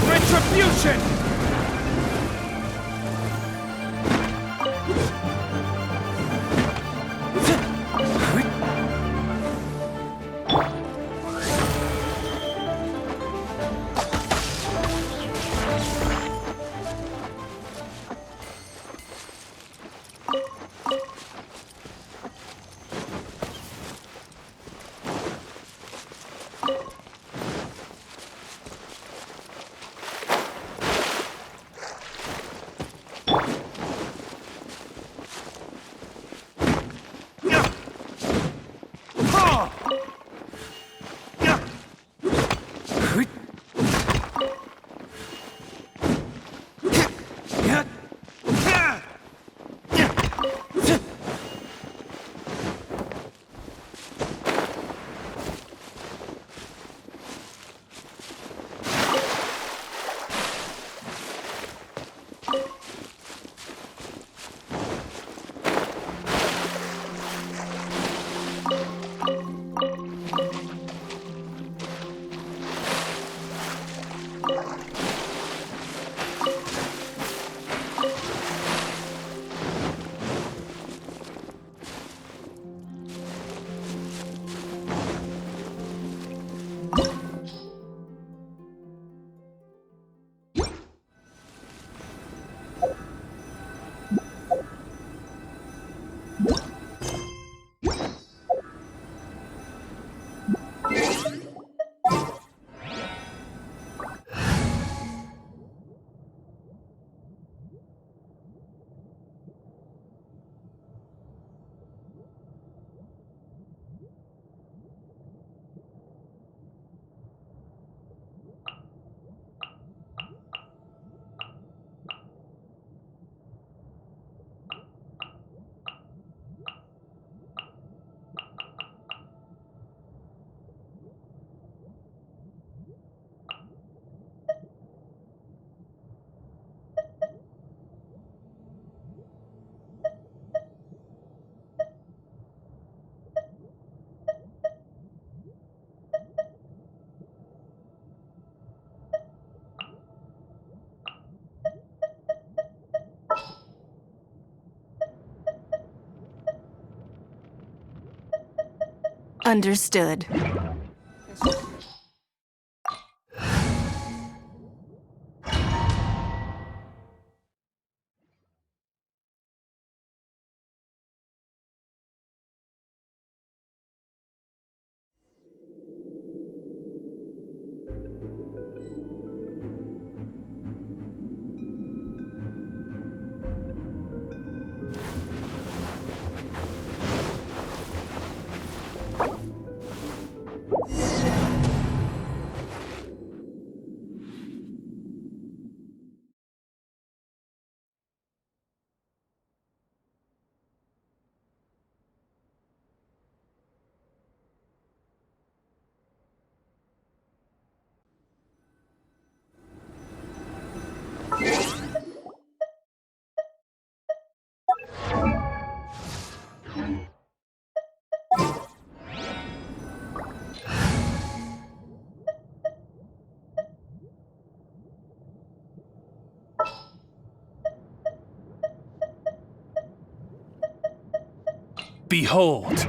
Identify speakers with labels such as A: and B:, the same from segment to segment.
A: Retribution!
B: Understood.
A: Behold!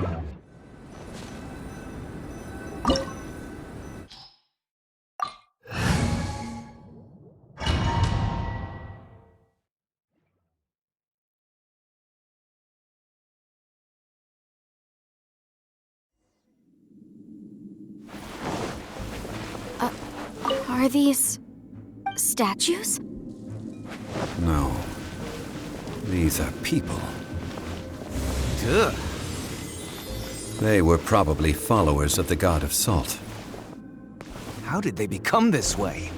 B: Are these statues?
C: No. These are people.
A: Ugh.
C: They were probably followers of the god of salt.
A: How did they become this way?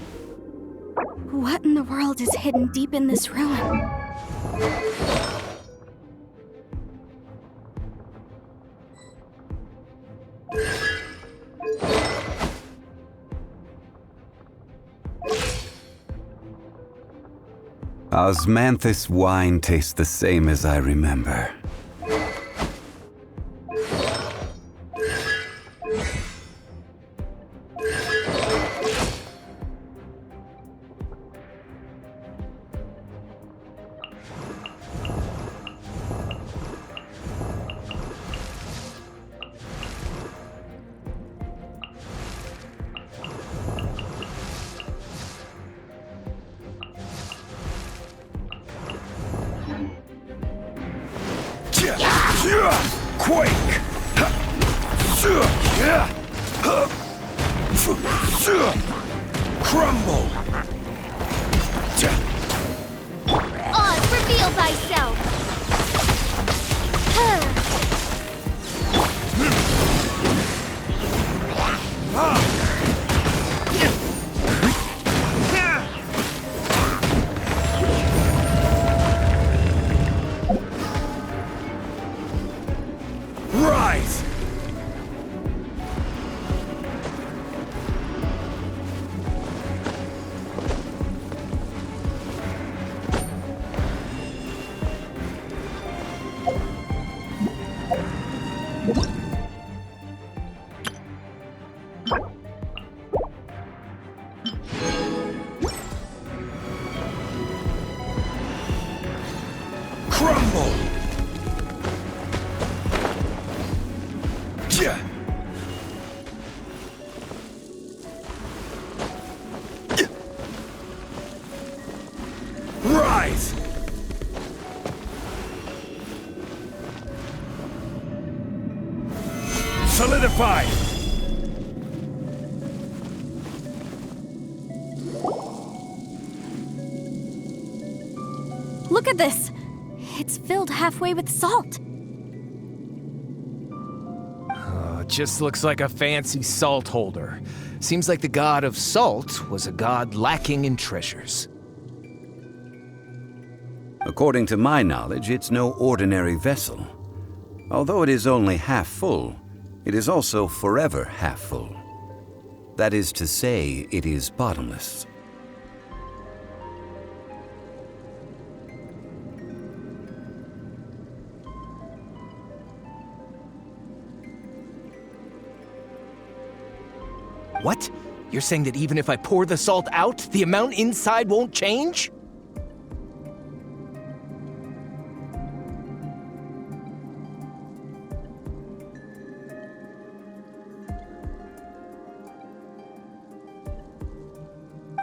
B: What in the world is hidden deep in this ruin?
C: Osmanthus wine tastes the same as I remember.
A: Quake! Crumble!
B: Oz, reveal thyself!
A: Rise! Crumble! Yeah. Rise! Solidify!
B: Look at this! It's filled halfway with salt.
A: Just looks like a fancy salt holder. Seems like the god of salt was a god lacking in treasures.
C: According to my knowledge, it's no ordinary vessel. Although it is only half full, it is also forever half full. That is to say, it is bottomless.
A: What? You're saying that even if I pour the salt out, the amount inside won't change?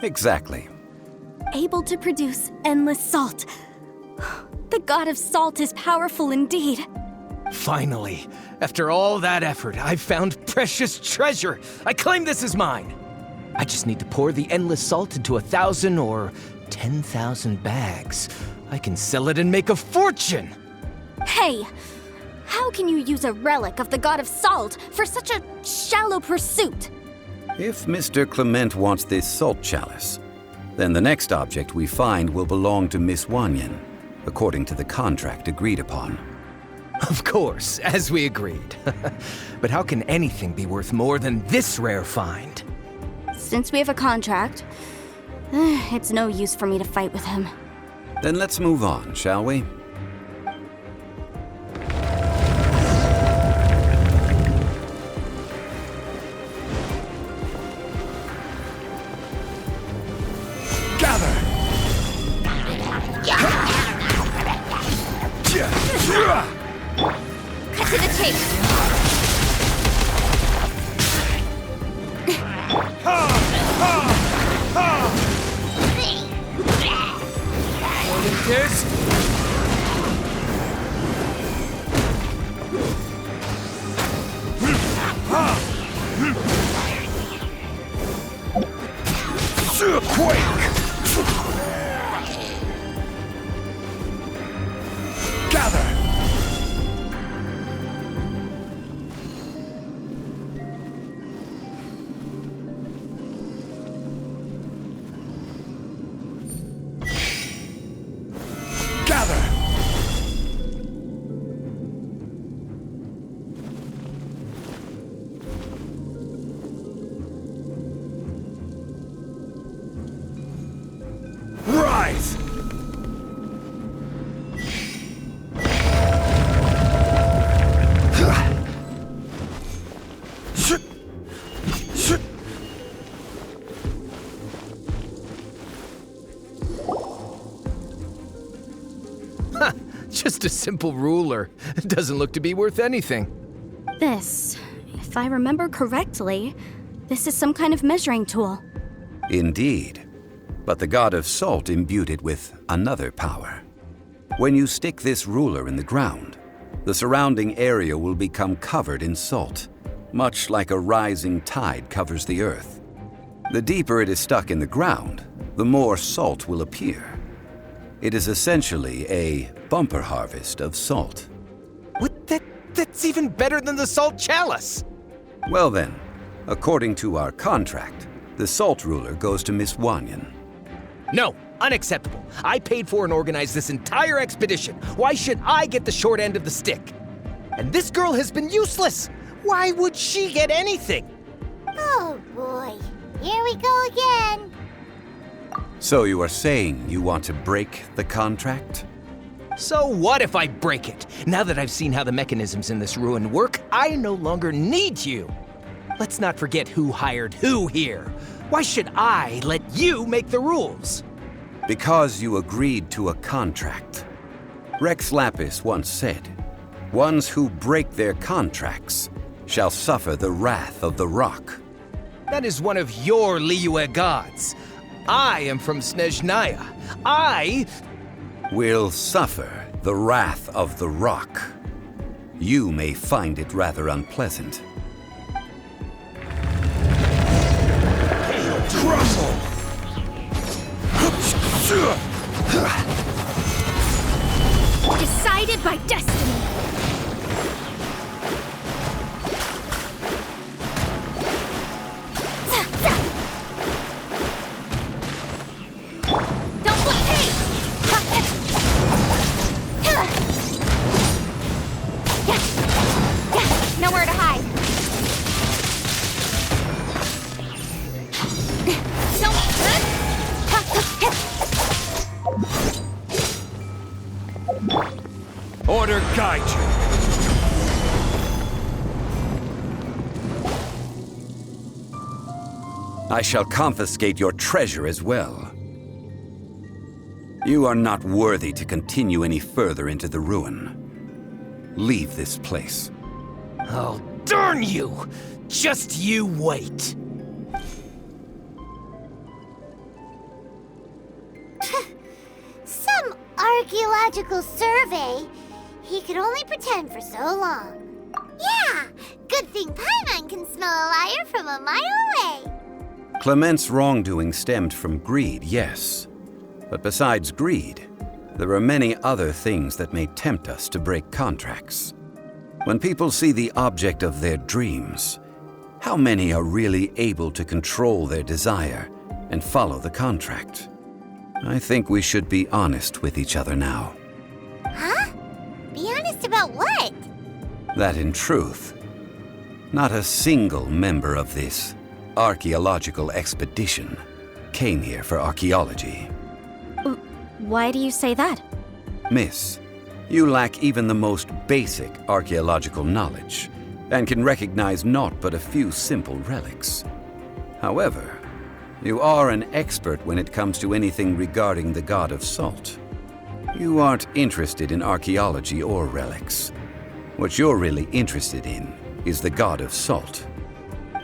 C: Exactly.
B: Able to produce endless salt. The god of salt is powerful indeed.
A: Finally, after all that effort, I've found precious treasure. I claim this as mine. I just need to pour the endless salt into 1,000 or 10,000 bags. I can sell it and make a fortune.
B: Hey, how can you use a relic of the god of salt for such a shallow pursuit?
C: If Mr. Clement wants this salt chalice, then the next object we find will belong to Miss Wanyan, according to the contract agreed upon.
A: Of course, as we agreed. But how can anything be worth more than this rare find?
B: Since we have a contract, it's no use for me to fight with him.
C: Then let's move on, shall we?
A: Gather!
B: Cut to the chase!
A: This? Quake! Gather! just a simple ruler. It doesn't look to be worth anything.
B: This, if I remember correctly, this is some kind of measuring tool.
C: Indeed. But the god of salt imbued it with another power. When you stick this ruler in the ground, the surrounding area will become covered in salt, much like a rising tide covers the earth. The deeper it is stuck in the ground, the more salt will appear. It is essentially a bumper harvest of salt.
A: What? That's even better than the salt chalice!
C: Well then, according to our contract, the salt ruler goes to Miss Wanyan.
A: No, unacceptable. I paid for and organized this entire expedition. Why should I get the short end of the stick? And this girl has been useless. Why would she get anything?
D: Oh boy, here we go again.
C: So you are saying you want to break the contract?
A: So what if I break it? Now that I've seen how the mechanisms in this ruin work, I no longer need you. Let's not forget who hired who here. Why should I let you make the rules?
C: Because you agreed to a contract. Rex Lapis once said, "Ones who break their contracts shall suffer the wrath of the rock."
A: That is one of your Liyue gods. I am from Snezhnaya. I
C: Will suffer the wrath of the rock. You may find it rather unpleasant.
A: crumble.
B: Decided by destiny. Don't look, hey! Nowhere to hide.
A: Order guide you.
C: I shall confiscate your treasure as well. You are not worthy to continue any further into the ruin. Leave this place.
A: Oh, darn you! Just you wait.
D: Some archaeological survey. He could only pretend for so long. Yeah, good thing Paimon can smell a liar from a mile away.
C: Clement's wrongdoing stemmed from greed, yes. But besides greed, there are many other things that may tempt us to break contracts. When people see the object of their dreams, how many are really able to control their desire and follow the contract? I think we should be honest with each other now.
D: Huh? Be honest about what?
C: That in truth, not a single member of this archaeological expedition came here for archaeology.
B: Why do you say that?
C: Miss, you lack even the most basic archaeological knowledge and can recognize naught but a few simple relics. However, you are an expert when it comes to anything regarding the god of salt. You aren't interested in archaeology or relics. What you're really interested in is the god of salt.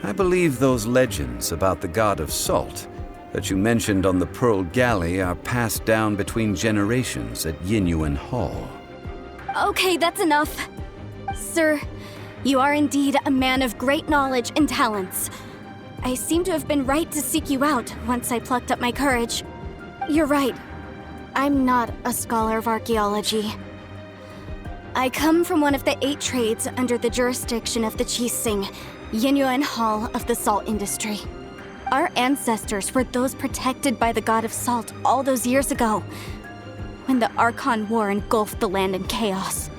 C: I believe those legends about the god of salt that you mentioned on the Pearl Galley are passed down between generations at Yinyuan Hall.
B: Okay, that's enough. Sir, you are indeed a man of great knowledge and talents. I seem to have been right to seek you out once I plucked up my courage. You're right. I'm not a scholar of archaeology. I come from one of the 8 trades under the jurisdiction of the Qixing, Yinyuan Hall of the salt industry. Our ancestors were those protected by the god of salt all those years ago, when the Archon War engulfed the land in chaos.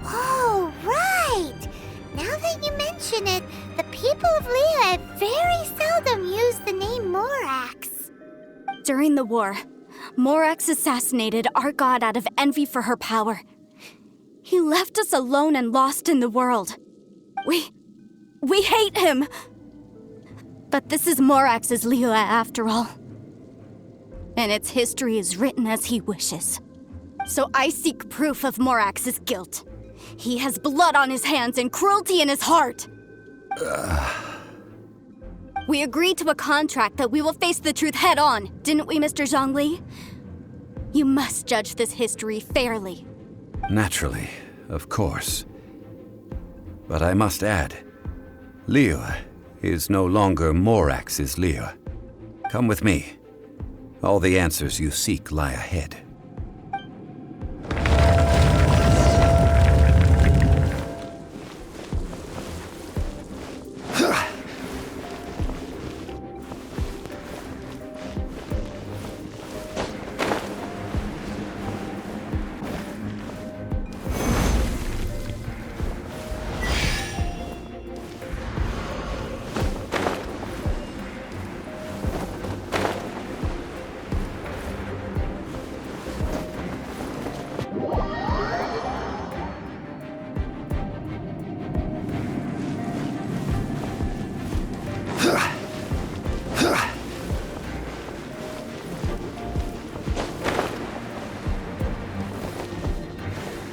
D: Oh, right! Now that you mention it, the people of Liyue very seldom use the name Morax.
B: During the war, Morax assassinated our god out of envy for her power. He left us alone and lost in the world. We hate him! But this is Morax's Liyue after all. And its history is written as he wishes. So I seek proof of Morax's guilt. He has blood on his hands and cruelty in his heart. We agreed to a contract that we will face the truth head on, didn't we, Mr. Zhongli? You must judge this history fairly.
C: Naturally, of course. But I must add, Liu is no longer Morax's Liu. Come with me. All the answers you seek lie ahead.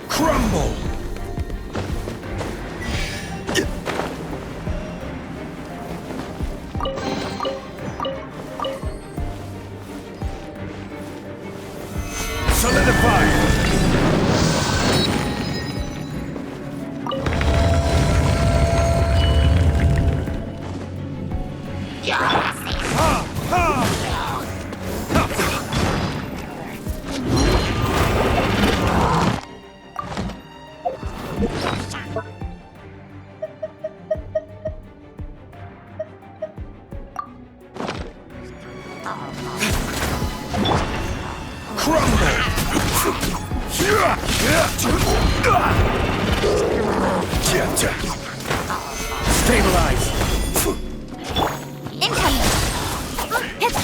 A: Crumble! Solidify! Stabilize!
B: Incoming! Oh, it's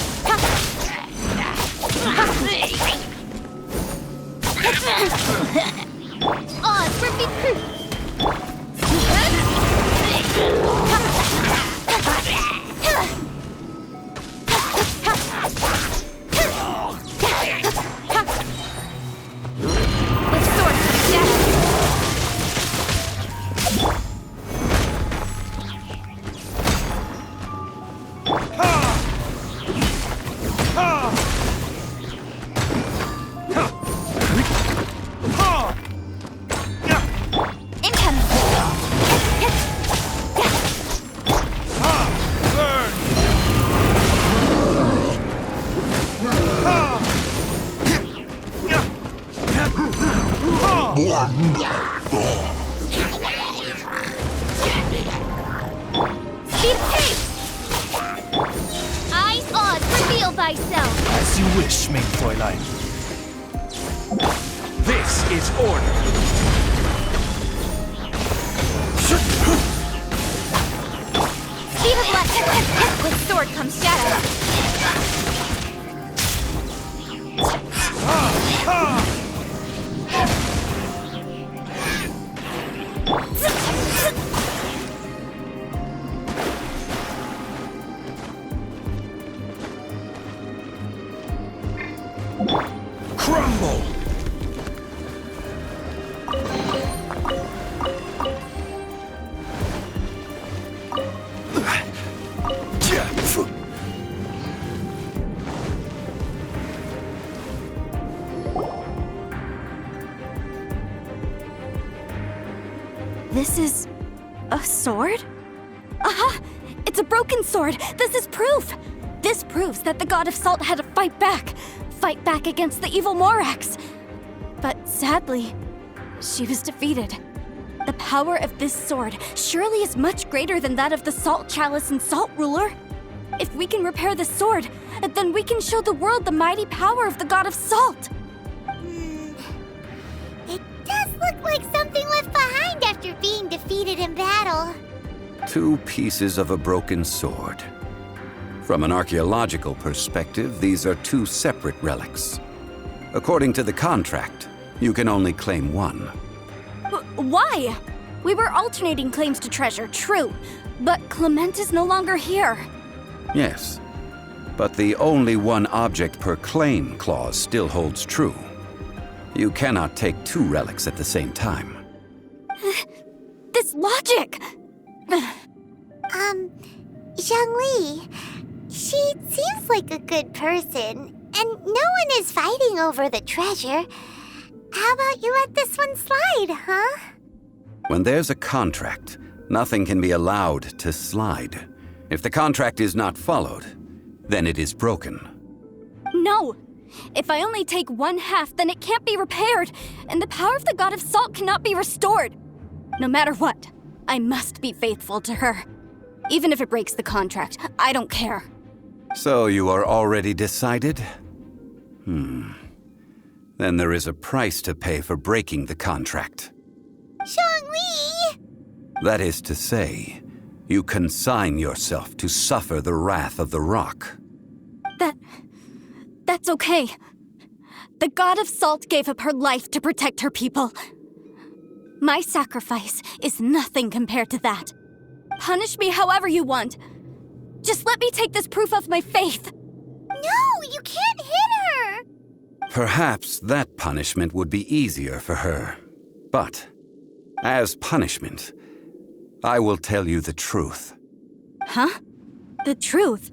B: Eyes on, reveal thyself!
A: As you wish, main Fräulein. This is order.
B: Speed of left! With sword comes shadow!
A: Crumble!
B: This is a sword? Aha! It's a broken sword! This is proof! This proves that the God of Salt had to fight back against the evil Morax. But sadly, she was defeated. The power of this sword surely is much greater than that of the Salt Chalice and Salt Ruler. If we can repair the sword, then we can show the world the mighty power of the God of Salt.
D: It does look like something left behind after being defeated in battle.
C: 2 pieces of a broken sword. From an archaeological perspective, these are 2 separate relics. According to the contract, you can only claim one.
B: Why? We were alternating claims to treasure, true, but Clement is no longer here.
C: Yes, but the only one object per claim clause still holds true. You cannot take two relics at the same time.
B: This logic!
D: Zhongli, she seems like a good person, and no one is fighting over the treasure. How about you let this one slide, huh?
C: When there's a contract, nothing can be allowed to slide. If the contract is not followed, then it is broken.
B: No! If I only take one half, then it can't be repaired, and the power of the God of Salt cannot be restored. No matter what, I must be faithful to her. Even if it breaks the contract, I don't care.
C: So you are already decided? Then there is a price to pay for breaking the contract.
D: Zhongli!
C: That is to say, you consign yourself to suffer the wrath of the rock.
B: That's okay. The God of Salt gave up her life to protect her people. My sacrifice is nothing compared to that. Punish me however you want. Just let me take this proof of my faith.
D: No, you can't hit her!
C: Perhaps that punishment would be easier for her. But, as punishment, I will tell you the truth.
B: Huh? The truth?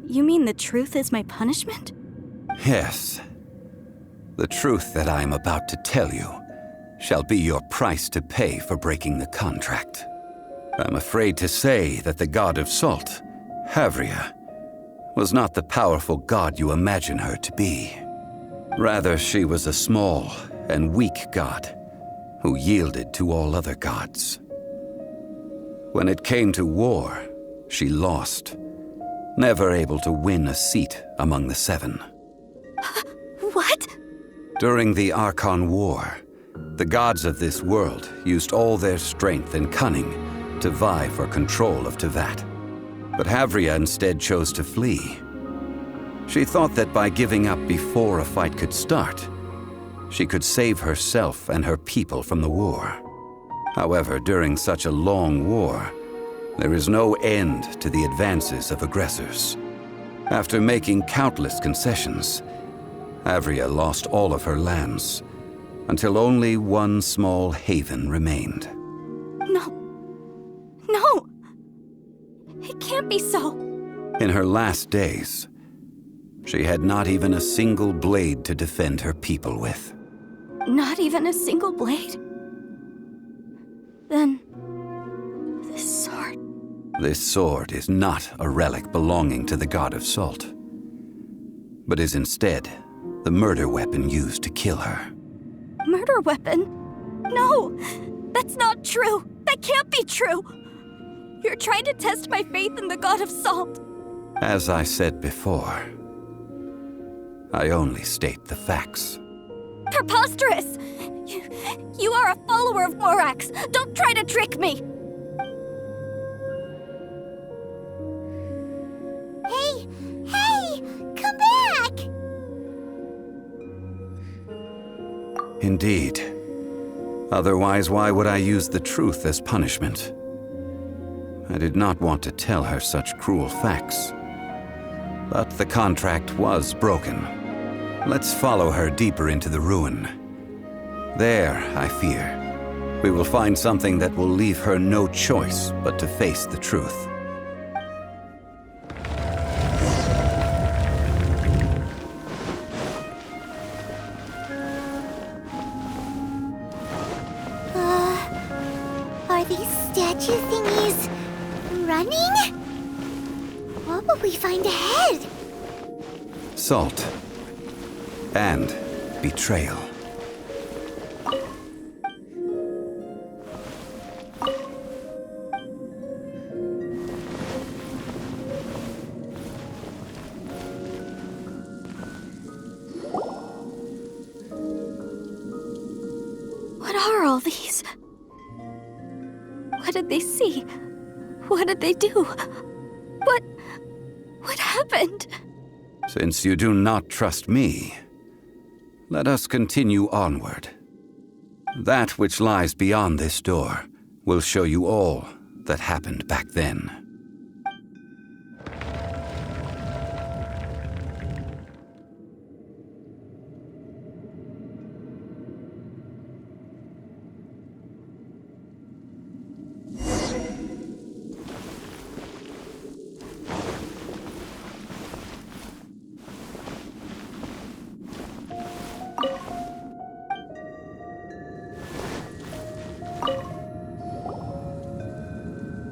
B: You mean the truth is my punishment?
C: Yes. The truth that I am about to tell you shall be your price to pay for breaking the contract. I'm afraid to say that the God of Salt, Havria, was not the powerful god you imagine her to be. Rather, she was a small and weak god who yielded to all other gods. When it came to war, she lost, never able to win a seat among the seven.
B: What?
C: During the Archon War, the gods of this world used all their strength and cunning to vie for control of Tevat. But Havria instead chose to flee. She thought that by giving up before a fight could start, she could save herself and her people from the war. However, during such a long war, there is no end to the advances of aggressors. After making countless concessions, Havria lost all of her lands, until only one small haven remained.
B: No! It can't be so!
C: In her last days, she had not even a single blade to defend her people with.
B: Not even a single blade? Then... this sword...
C: This sword is not a relic belonging to the God of Salt, but is instead the murder weapon used to kill her.
B: Murder weapon? No! That's not true! That can't be true! You're trying to test my faith in the God of Salt.
C: As I said before, I only state the facts.
B: Preposterous! You are a follower of Morax! Don't try to trick me!
D: Hey! Come back!
C: Indeed. Otherwise, why would I use the truth as punishment? I did not want to tell her such cruel facts. But the contract was broken. Let's follow her deeper into the ruin. There, I fear, we will find something that will leave her no choice but to face the truth.
D: Are these statue thingies running? What will we find ahead?
C: Salt. And betrayal.
B: What are all these? What did they see? What did they do? What happened?
C: Since you do not trust me, let us continue onward. That which lies beyond this door will show you all that happened back then.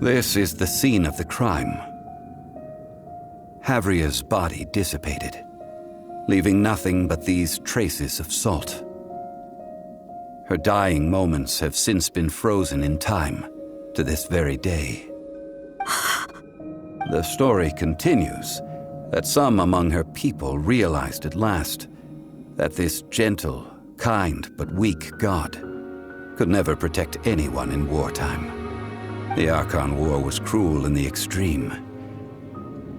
C: This is the scene of the crime. Havria's body dissipated, leaving nothing but these traces of salt. Her dying moments have since been frozen in time to this very day. The story continues that some among her people realized at last that this gentle, kind, but weak god could never protect anyone in wartime. The Archon War was cruel in the extreme.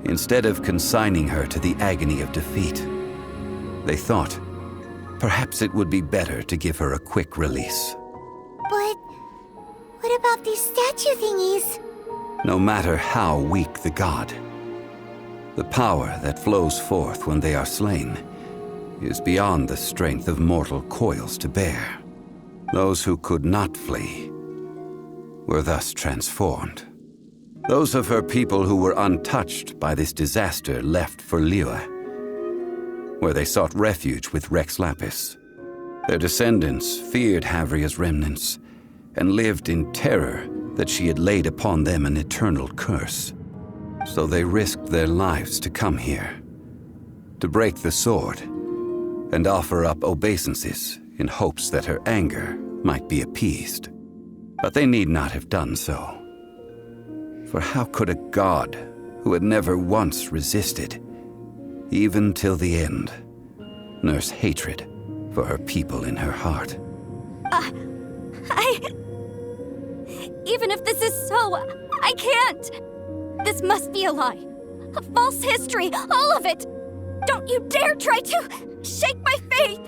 C: Instead of consigning her to the agony of defeat, they thought perhaps it would be better to give her a quick release.
D: But what about these statue thingies?
C: No matter how weak the god, the power that flows forth when they are slain is beyond the strength of mortal coils to bear. Those who could not flee were thus transformed. Those of her people who were untouched by this disaster left for Liyue, where they sought refuge with Rex Lapis. Their descendants feared Havria's remnants and lived in terror that she had laid upon them an eternal curse. So they risked their lives to come here, to break the sword and offer up obeisances in hopes that her anger might be appeased. But they need not have done so. For how could a god who had never once resisted, even till the end, nurse hatred for her people in her heart?
B: Even if this is so, I can't! This must be a lie. A false history, all of it! Don't you dare try to shake my faith!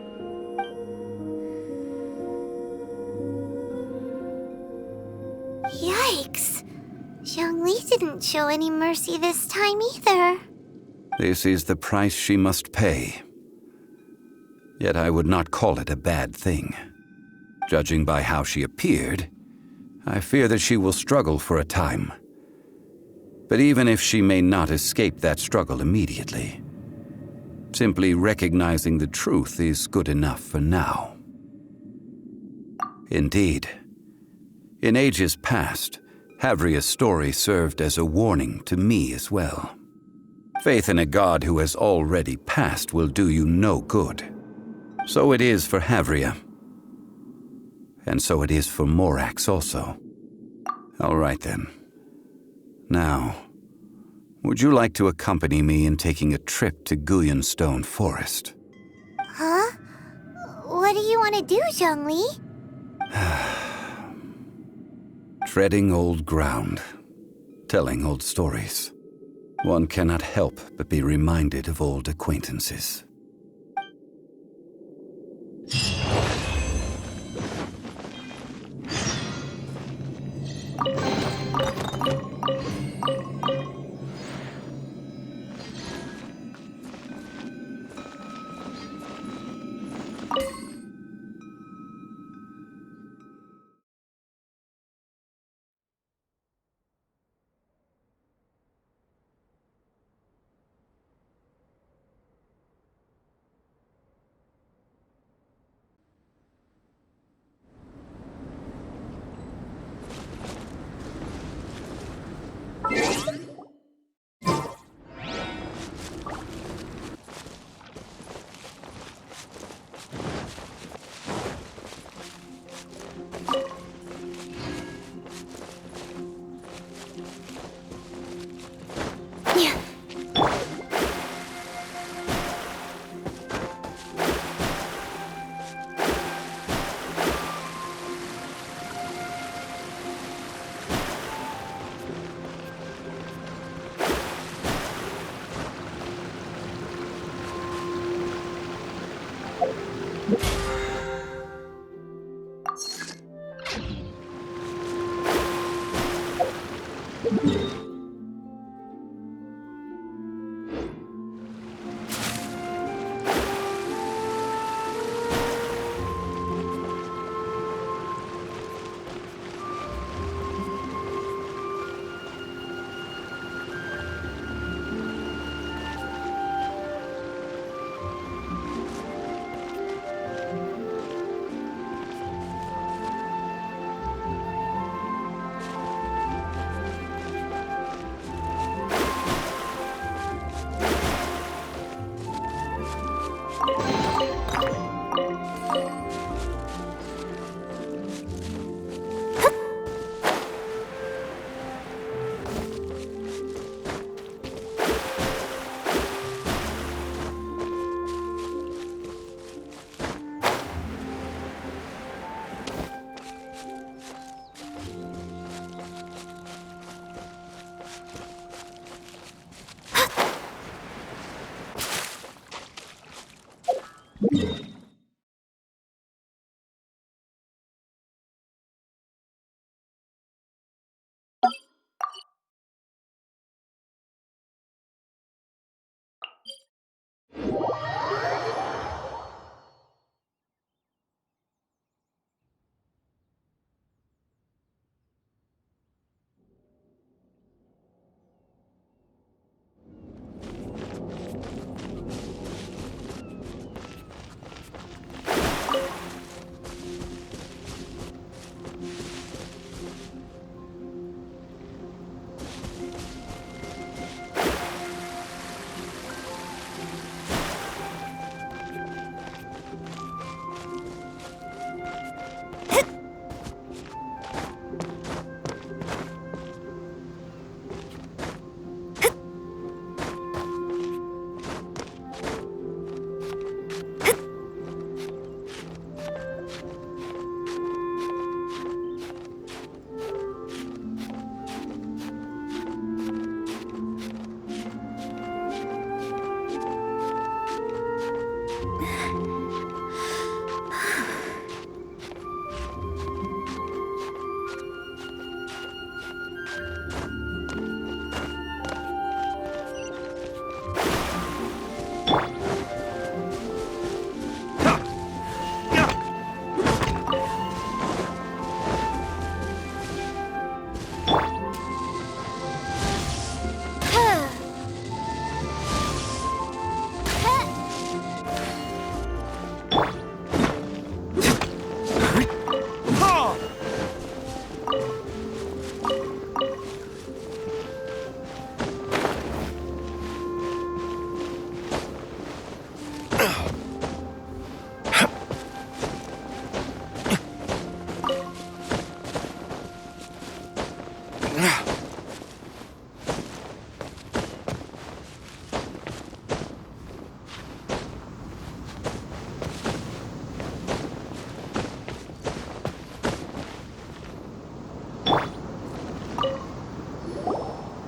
D: Yikes. Zhongli didn't show any mercy this time either.
C: This is the price she must pay. Yet I would not call it a bad thing. Judging by how she appeared, I fear that she will struggle for a time. But even if she may not escape that struggle immediately, simply recognizing the truth is good enough for now. Indeed, in ages past, Havria's story served as a warning to me as well. Faith in a god who has already passed will do you no good. So it is for Havria. And so it is for Morax also. All right then. Now, would you like to accompany me in taking a trip to Guyonstone Forest?
D: Huh? What do you want to do, Zhongli?
C: Treading old ground, telling old stories. One cannot help but be reminded of old acquaintances.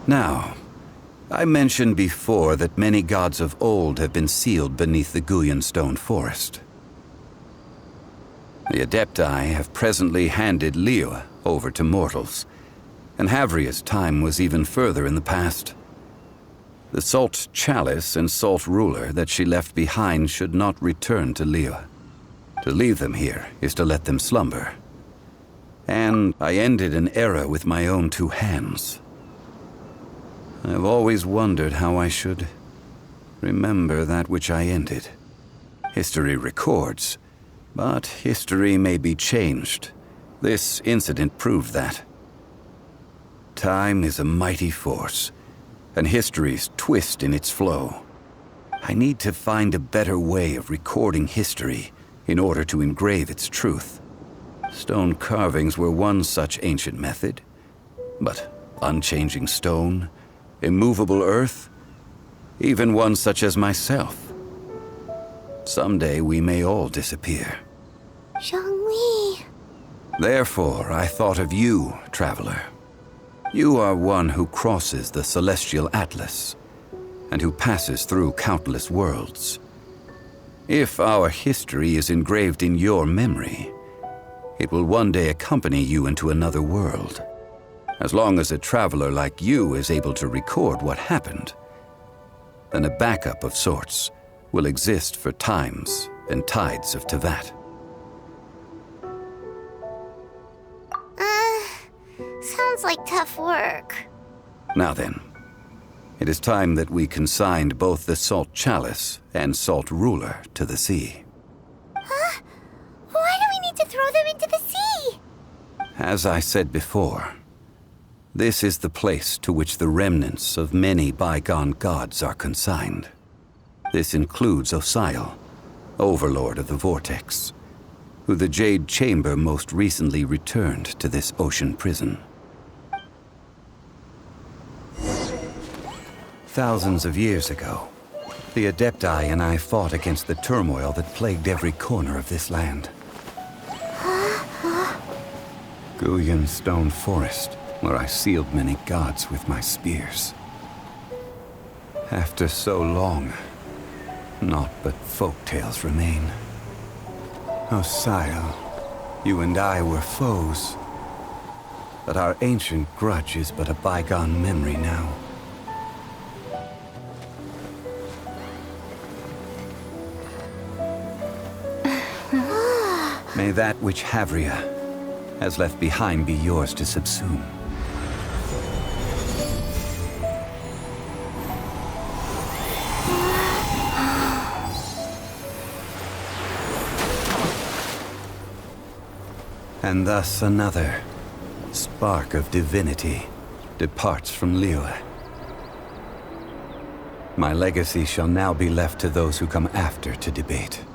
C: Now, I mentioned before that many gods of old have been sealed beneath the Guyan stone forest. The Adepti have presently handed Liyue over to mortals, and Havria's time was even further in the past. The Salt Chalice and Salt Ruler that she left behind should not return to Liyue. To leave them here is to let them slumber. And I ended an era with my own two hands. I've always wondered how I should remember that which I ended. History records, but history may be changed. This incident proved that. Time is a mighty force, and history's twist in its flow. I need to find a better way of recording history in order to engrave its truth. Stone carvings were one such ancient method, but unchanging stone, immovable earth, even one such as myself. Someday we may all disappear.
D: Zhongli.
C: Therefore, I thought of you, traveler. You are one who crosses the celestial atlas, and who passes through countless worlds. If our history is engraved in your memory, it will one day accompany you into another world. As long as a traveler like you is able to record what happened, then a backup of sorts will exist for times and tides of Teyvat.
D: Sounds like tough work.
C: Now then, it is time that we consigned both the Salt Chalice and Salt Ruler to the sea.
D: Huh? Why do we need to throw them into the sea?
C: As I said before, this is the place to which the remnants of many bygone gods are consigned. This includes Osial, Overlord of the Vortex, who the Jade Chamber most recently returned to this ocean prison. Thousands of years ago, the Adepti and I fought against the turmoil that plagued every corner of this land. Guyan Stone Forest, where I sealed many gods with my spears. After so long, naught but folk tales remain. Osial, you and I were foes, but our ancient grudge is but a bygone memory now. May that which Havria has left behind be yours to subsume. And thus another spark of divinity departs from Liyue. My legacy shall now be left to those who come after to debate.